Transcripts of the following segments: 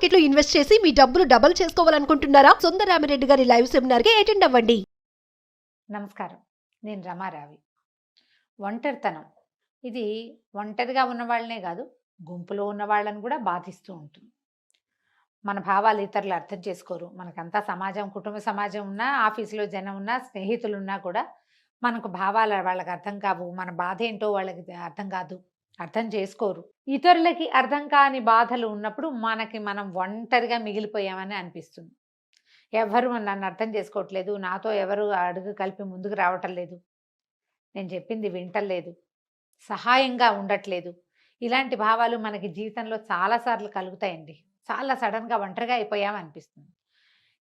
Market లో invest చేసి మీ డబ్బులు డబుల్ చేసుకోవాలనుకుంటున్నారా? సుందరరామిరెడ్డి గారి లైవ్ సెమినార్ కి అటెండ్ అవ్వండి. నమస్కారం. నేను రమారావి. ఒంటరితనం ఇది ఒంటరిగా ఉన్న వాళ్ళనే కాదు, గుంపులో ఉన్న వాళ్ళని కూడా బాధిస్తూ ఉంటుంది. మన భావాలు ఇతరులు అర్థం చేసుకోరు. మనకంతా సమాజం, కుటుంబ సమాజం ఉన్నా, ఆఫీసులో జనం ఉన్నా, స్నేహితులు ఉన్నా కూడా మనకు భావాలు వాళ్ళకి అర్థం కావు. మన బాధ ఏంటో వాళ్ళకి అర్థం కాదు, అర్థం చేసుకోరు. ఇతరులకి అర్థం కాని బాధలు ఉన్నప్పుడు మనకి మనం ఒంటరిగా మిగిలిపోయామని అనిపిస్తుంది. ఎవరు నన్ను అర్థం చేసుకోవట్లేదు, నాతో ఎవరు అడుగు కలిపి ముందుకు రావటం లేదు, నేను చెప్పింది వింటలేదు, సహాయంగా ఉండట్లేదు. ఇలాంటి భావాలు మనకి జీవితంలో చాలాసార్లు కలుగుతాయండి. చాలా సడన్గా ఒంటరిగా అయిపోయామనిపిస్తుంది.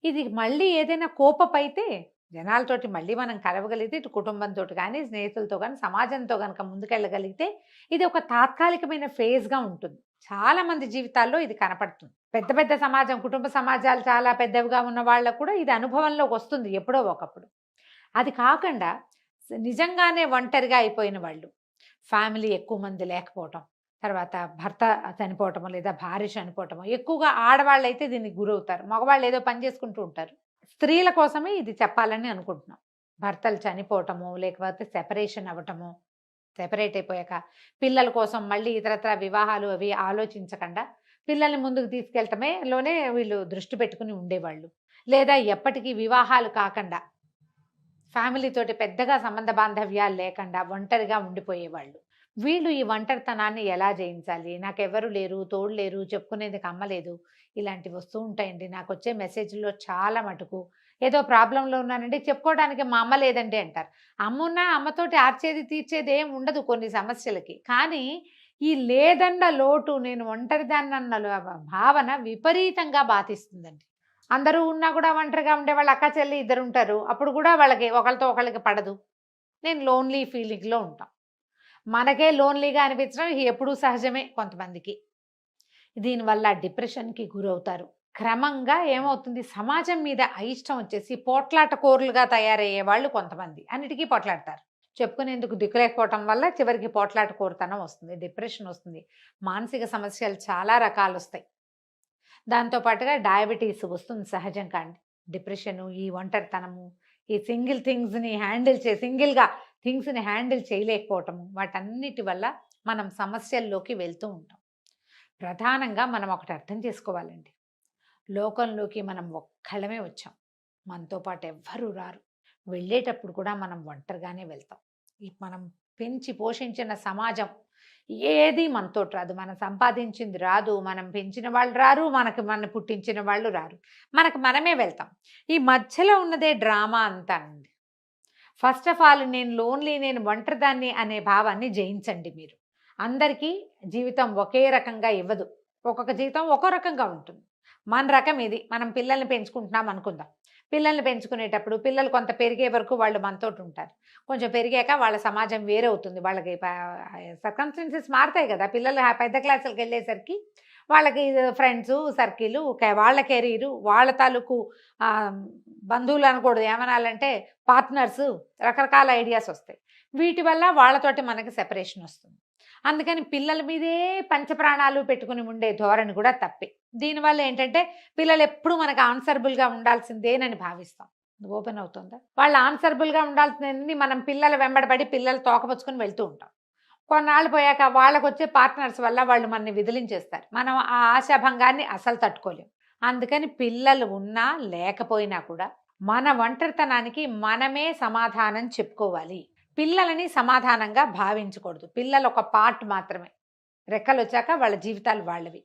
ఇది మళ్ళీ ఏదైనా కోపపైతే జనాలతోటి మళ్ళీ మనం కలవగలిగితే, ఇటు కుటుంబంతో కానీ, స్నేహితులతో కానీ, సమాజంతో కనుక ముందుకెళ్ళగలిగితే ఇది ఒక తాత్కాలికమైన ఫేజ్గా ఉంటుంది. చాలా మంది జీవితాల్లో ఇది కనపడుతుంది. పెద్ద పెద్ద సమాజం, కుటుంబ సమాజాలు చాలా పెద్దవిగా ఉన్న వాళ్ళకు కూడా ఇది అనుభవంలోకి వస్తుంది ఎప్పుడో ఒకప్పుడు. అది కాకుండా నిజంగానే ఒంటరిగా అయిపోయిన వాళ్ళు, ఫ్యామిలీ ఎక్కువ మంది లేకపోవటం, తర్వాత భర్త చనిపోవటమో లేదా భార్య చనిపోవటమో, ఎక్కువగా ఆడవాళ్ళు అయితే దీనికి గురవుతారు. మగవాళ్ళు ఏదో పని చేసుకుంటూ ఉంటారు. స్త్రీల కోసమే ఇది చెప్పాలని అనుకుంటున్నాం. భర్తలు చనిపోవటము, లేకపోతే సెపరేషన్ అవ్వటము, సెపరేట్ అయిపోయాక పిల్లల కోసం మళ్ళీ ఇతరత్ర వివాహాలు అవి ఆలోచించకుండా పిల్లల్ని ముందుకు తీసుకెళ్ళటమే లోనే వీళ్ళు దృష్టి పెట్టుకుని ఉండేవాళ్ళు. లేదా ఎప్పటికీ వివాహాలు కాకుండా ఫ్యామిలీతోటి పెద్దగా సంబంధ బాంధవ్యాలు లేకుండా ఒంటరిగా ఉండిపోయేవాళ్ళు. వీళ్ళు ఈ ఒంటరితనాన్ని ఎలా జయించాలి? నాకెవరు లేరు, తోడు లేరు, చెప్పుకునేందుకు అమ్మ లేదు, ఇలాంటివి వస్తూ ఉంటాయండి. నాకు వచ్చే మెసేజ్లో చాలా మటుకు ఏదో ప్రాబ్లంలో ఉన్నానండి, చెప్పుకోవడానికి మా అమ్మ లేదండి అంటారు. అమ్మ ఉన్నా అమ్మతోటి ఆర్చేది తీర్చేది ఏం ఉండదు కొన్ని సమస్యలకి. కానీ ఈ లేదన్న లోటు, నేను ఒంటరిదాన్నన్న భావన విపరీతంగా బాధిస్తుందండి. అందరూ ఉన్నా కూడా ఒంటరిగా ఉండేవాళ్ళు అక్క చెల్లి ఇద్దరు ఉంటారు. అప్పుడు కూడా వాళ్ళకి ఒకరితో ఒకరికి పడదు. నేను లోన్లీ ఫీలింగ్లో ఉంటాం. మనకే లోన్లీగా అనిపించడం ఎప్పుడూ సహజమే కొంతమందికి. దీనివల్ల డిప్రెషన్కి గురవుతారు. క్రమంగా ఏమవుతుంది, సమాజం మీద అయిష్టం వచ్చేసి పోట్లాట కోరులుగా తయారయ్యే వాళ్ళు కొంతమంది అన్నిటికీ పోట్లాడతారు. చెప్పుకునేందుకు దిక్కులేకపోవటం వల్ల చివరికి పోట్లాట కోరుతనం వస్తుంది, డిప్రెషన్ వస్తుంది, మానసిక సమస్యలు చాలా రకాలు వస్తాయి. దాంతోపాటుగా డయాబెటీస్ వస్తుంది సహజం. కానీ డిప్రెషను, ఈ ఒంటరితనము, ఈ సింగిల్గా థింగ్స్ని హ్యాండిల్ చేయలేకపోవటము, వాటన్నిటి వల్ల మనం సమస్యల్లోకి వెళ్తూ ఉంటాం. ప్రధానంగా మనం ఒకటి అర్థం చేసుకోవాలండి, లోకంలోకి మనం ఒక్కళ్ళమే వచ్చాం, మనతో పాటు ఎవ్వరూ రారు. వెళ్ళేటప్పుడు కూడా మనం ఒంటరిగానే వెళ్తాం. మనం పెంచి పోషించిన సమాజం ఏది మనతోటి రాదు, మనం సంపాదించింది రాదు, మనం పెంచిన వాళ్ళు రారు, మన పుట్టించిన వాళ్ళు రారు, మనమే వెళ్తాం. ఈ మధ్యలో ఉన్నదే డ్రామా అంతా అండి. ఫస్ట్ ఆఫ్ ఆల్ నేను ఒంటరిదాన్ని అనే భావాన్ని జయించండి మీరు. అందరికీ జీవితం ఒకే రకంగా ఇవ్వదు, ఒక్కొక్క జీవితం ఒక్కో రకంగా ఉంటుంది. మన రకం ఇది. మనం పిల్లల్ని పెంచుకుంటున్నాం అనుకుందాం. పిల్లల్ని పెంచుకునేటప్పుడు పిల్లలు కొంత పెరిగే వరకు వాళ్ళు మనతోటి ఉంటారు. కొంచెం పెరిగాక వాళ్ళ సమాజం వేరే అవుతుంది, వాళ్ళకి సర్కమ్స్టెన్సెస్ మారుతాయి కదా. పిల్లలు పెద్ద క్లాసులకు వెళ్ళేసరికి వాళ్ళకి ఫ్రెండ్స్ సర్కిల్, వాళ్ళ కెరీరు, వాళ్ళ తాలూకు బంధువులు అనకూడదు, ఏమనాలంటే పార్ట్నర్స్, రకరకాల ఐడియాస్ వస్తాయి. వీటి వల్ల వాళ్ళతోటి మనకి సెపరేషన్ వస్తుంది. అందుకని పిల్లల మీదే పంచప్రాణాలు పెట్టుకుని ఉండే ధోరణి కూడా తప్పే. దీనివల్ల ఏంటంటే పిల్లలు ఎప్పుడు మనకు ఆన్సరబుల్గా ఉండాల్సిందేనని భావిస్తాం. ఓపెన్ అవుతుందా? వాళ్ళు ఆన్సరబుల్గా ఉండాల్సిందని మనం పిల్లల వెంబడబడి పిల్లలు తోకపుచ్చుకొని వెళ్తూ ఉంటాం. కొన్నాళ్ళు పోయాక వాళ్ళకు వచ్చే పార్ట్నర్స్ వల్ల వాళ్ళు మనని విదిలించేస్తారు. మనం ఆ ఆశాభంగాన్ని అసలు తట్టుకోలేం. అందుకని పిల్లలు ఉన్నా లేకపోయినా కూడా మన ఒంటరితనానికి మనమే సమాధానం చెప్పుకోవాలి. పిల్లలని సమాధానంగా భావించకూడదు. పిల్లలు ఒక పార్ట్ మాత్రమే. రెక్కలు వచ్చాక వాళ్ళ జీవితాలు వాళ్ళవి.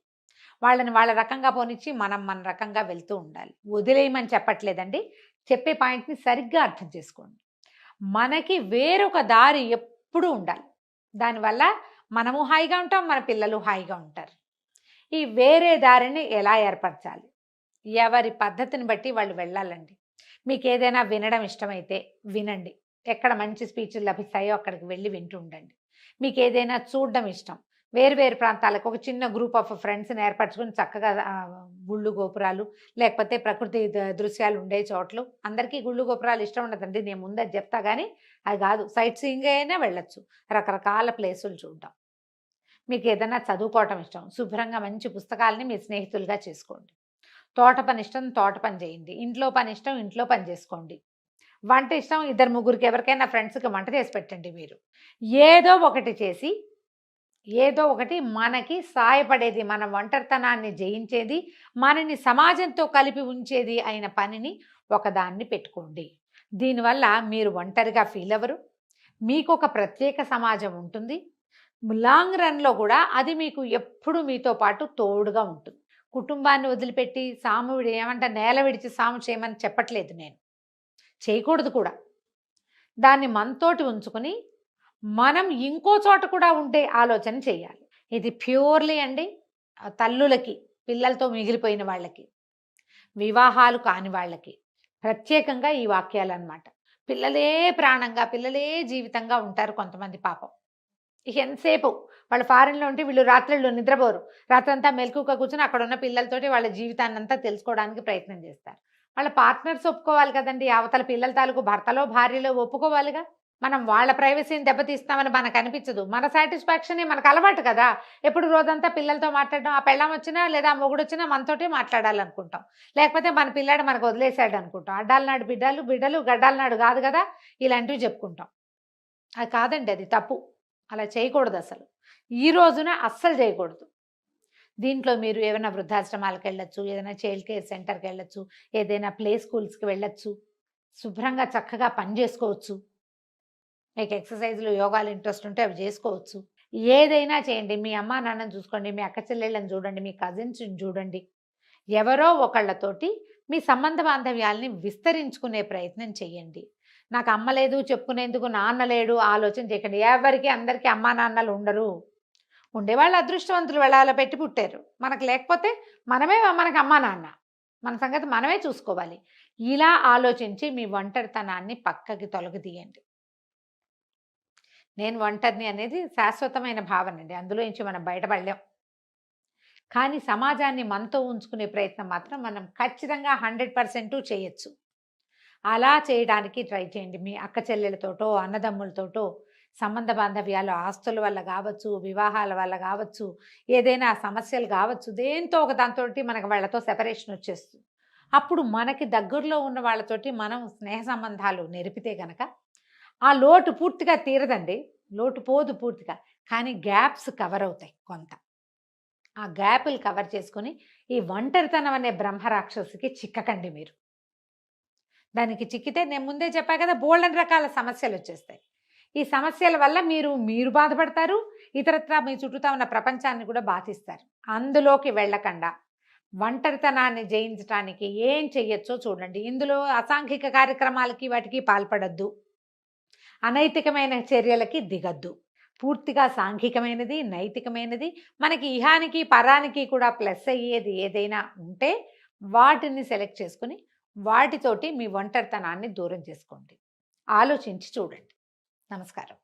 వాళ్ళని వాళ్ళ రకంగా పోనిచ్చి మనం మన రకంగా వెళ్తూ ఉండాలి. వదిలేయమని చెప్పట్లేదండి, చెప్పే పాయింట్ని సరిగ్గా అర్థం చేసుకోండి. మనకి వేరొక దారి ఎప్పుడూ ఉండాలి. దానివల్ల మనము హాయిగా ఉంటాం, మన పిల్లలు హాయిగా ఉంటారు. ఈ వేరే దారిని ఎలా ఏర్పరచాలి? ఎవరి పద్ధతిని బట్టి వాళ్ళు వెళ్ళాలండి. మీకు ఏదైనా వినడం ఇష్టమైతే వినండి. ఎక్కడ మంచి స్పీచ్లు లభిస్తాయో అక్కడికి వెళ్ళి వింటూ ఉండండి. మీకు ఏదైనా చూడడం ఇష్టం, వేరు ప్రాంతాలకు ఒక చిన్న గ్రూప్ ఆఫ్ ఫ్రెండ్స్ని ఏర్పరచుకుని చక్కగా గుళ్ళు గోపురాలు లేకపోతే ప్రకృతి దృశ్యాలు ఉండే చోట్లు. అందరికీ గుళ్ళు గోపురాలు ఇష్టం ఉండదండి, నేను ముందే చెప్తా. కానీ అది కాదు, సైట్ సీయింగ్ అయినా వెళ్ళొచ్చు, రకరకాల ప్లేసులు చూడడం. మీకు ఏదైనా చదువుకోవటం ఇష్టం, శుభ్రంగా మంచి పుస్తకాలని మీ స్నేహితులుగా చేసుకోండి. తోట పని ఇష్టం, తోట పని చేయండి. ఇంట్లో పని ఇష్టం, ఇంట్లో పని చేసుకోండి. వంట ఇష్టం, ఇద్దరు ముగ్గురికి ఎవరికైనా ఫ్రెండ్స్కి వంట చేసి పెట్టండి. మీరు ఏదో ఒకటి చేసి, ఏదో ఒకటి మనకి సాయపడేది, మన ఒంటరితనాన్ని జయించేది, మనని సమాజంతో కలిపి ఉంచేది అయిన పనిని ఒకదాన్ని పెట్టుకోండి. దీనివల్ల మీరు ఒంటరిగా ఫీల్ అవ్వరు. మీకు ఒక ప్రత్యేక సమాజం ఉంటుంది. లాంగ్ రన్లో కూడా అది మీకు ఎప్పుడు మీతో పాటు తోడుగా ఉంటుంది. కుటుంబాన్ని వదిలిపెట్టి సాము ఏమంటే నేల విడిచి సాము చేయమని చెప్పట్లేదు నేను, చేయకూడదు కూడా. దాన్ని మనతోటి ఉంచుకొని మనం ఇంకో చోట కూడా ఉండే ఆలోచన చేయాలి. ఇది ప్యూర్లీ అండి తల్లులకి, పిల్లలతో మిగిలిపోయిన వాళ్ళకి, వివాహాలు కాని వాళ్ళకి ప్రత్యేకంగా ఈ వాక్యాలు అన్నమాట. పిల్లలే ప్రాణంగా, పిల్లలే జీవితంగా ఉంటారు కొంతమంది పాపం. ఇక ఎంతసేపు వాళ్ళు ఫారెన్లో ఉంటే వీళ్ళు రాత్రుళ్ళు నిద్రపోరు, రాత్రంతా మెలకుగా కూర్చొని అక్కడ ఉన్న పిల్లలతోటి వాళ్ళ జీవితాన్ని అంతా తెలుసుకోవడానికి ప్రయత్నం చేస్తారు. వాళ్ళ పార్ట్నర్స్ ఒప్పుకోవాలి కదండి, అవతల పిల్లల తాలూకు భర్తలో భార్యలో ఒప్పుకోవాలిగా. మనం వాళ్ళ ప్రైవసీని దెబ్బతీస్తామని మనకు అనిపించదు. మన సాటిస్ఫాక్షనే మనకు అలవాటు కదా. ఎప్పుడు రోజంతా పిల్లలతో మాట్లాడడం, ఆ పెళ్ళాం వచ్చినా లేదా ఆ మొగుడు వచ్చినా మనతోటే మాట్లాడాలనుకుంటాం, లేకపోతే మన పిల్లాడు మనకు వదిలేశాడు అనుకుంటాం. అడ్డాల నాడు బిడ్డలు గడ్డాల నాడు కాదు కదా, ఇలాంటివి చెప్పుకుంటాం. అది కాదండి, అది తప్పు. అలా చేయకూడదు అసలు. ఈ రోజున అస్సలు చేయకూడదు. దీంట్లో మీరు ఏమైనా వృద్ధాశ్రమాలకు వెళ్ళొచ్చు, ఏదైనా చైల్డ్ కేర్ సెంటర్కి వెళ్ళొచ్చు, ఏదైనా ప్లే స్కూల్స్కి వెళ్ళొచ్చు, శుభ్రంగా చక్కగా పని చేసుకోవచ్చు. మీకు ఎక్సర్సైజ్లు యోగాలు ఇంట్రెస్ట్ ఉంటే అవి చేసుకోవచ్చు. ఏదైనా చేయండి. మీ అమ్మా నాన్నని చూసుకోండి, మీ అక్క చెల్లెళ్ళని చూడండి, మీ కజిన్స్ని చూడండి. ఎవరో ఒకళ్ళతోటి మీ సంబంధ బాంధవ్యాల్ని విస్తరించుకునే ప్రయత్నం చేయండి. నాకు అమ్మ లేదు చెప్పుకునేందుకు, నాన్న లేడు ఆలోచన చేయకండి. ఎవరికి అందరికీ అమ్మా నాన్నలు ఉండరు. ఉండేవాళ్ళు అదృష్టవంతులు, వెళ్ళాల పెట్టి పుట్టారు. మనకు లేకపోతే మనకి అమ్మా నాన్న, మన సంగతి మనమే చూసుకోవాలి. ఇలా ఆలోచించి మీ ఒంటరితనాన్ని పక్కకి తొలగదీయండి. నేను ఒంటరిని అనేది శాశ్వతమైన భావన అండి, అందులో నుంచి మనం బయటపడలేం. కానీ సమాజాన్ని మనతో ఉంచుకునే ప్రయత్నం మాత్రం మనం ఖచ్చితంగా 100% చేయొచ్చు. అలా చేయడానికి ట్రై చేయండి. మీ అక్క చెల్లెలతోటో, అన్నదమ్ములతోటో సంబంధ బాంధవ్యాలు, ఆస్తుల వల్ల కావచ్చు, వివాహాల వల్ల కావచ్చు, ఏదైనా సమస్యలు కావచ్చు, దేంతో ఒక దాంతో మనకు వాళ్ళతో సెపరేషన్ వచ్చేస్తుంది. అప్పుడు మనకి దగ్గరలో ఉన్న వాళ్ళతోటి మనం స్నేహ సంబంధాలు నెరిపితే గనక ఆ లోటు పూర్తిగా తీరదండి, లోటు పోదు పూర్తిగా, కానీ గ్యాప్స్ కవర్ అవుతాయి కొంత. ఆ గ్యాపులు కవర్ చేసుకొని ఈ ఒంటరితనం అనే బ్రహ్మరాక్షసికి చిక్కకండి మీరు. దానికి చిక్కితే నేను ముందే చెప్పా కదా, బోల్డని రకాల సమస్యలు వచ్చేస్తాయి. ఈ సమస్యల వల్ల మీరు బాధపడతారు, ఇతరత్రా మీ చుట్టూతా ఉన్న ప్రపంచాన్ని కూడా బాధిస్తారు. అందులోకి వెళ్ళకుండా ఒంటరితనాన్ని జయించడానికి ఏం చెయ్యొచ్చో చూడండి. ఇందులో అసాంఘిక కార్యక్రమాలకి వాటికి పాల్పడద్దు, అనైతికమైన చర్యలకి దిగద్దు. పూర్తిగా సాంఘికమైనది, నైతికమైనది, మనకి ఇహానికి పరానికి కూడా ప్లస్ అయ్యేది ఏదైనా ఉంటే వాటిని సెలెక్ట్ చేసుకుని వాటితోటి మీ ఒంటరితనాన్ని దూరం చేసుకోండి. ఆలోచించి చూడండి. నమస్కారం.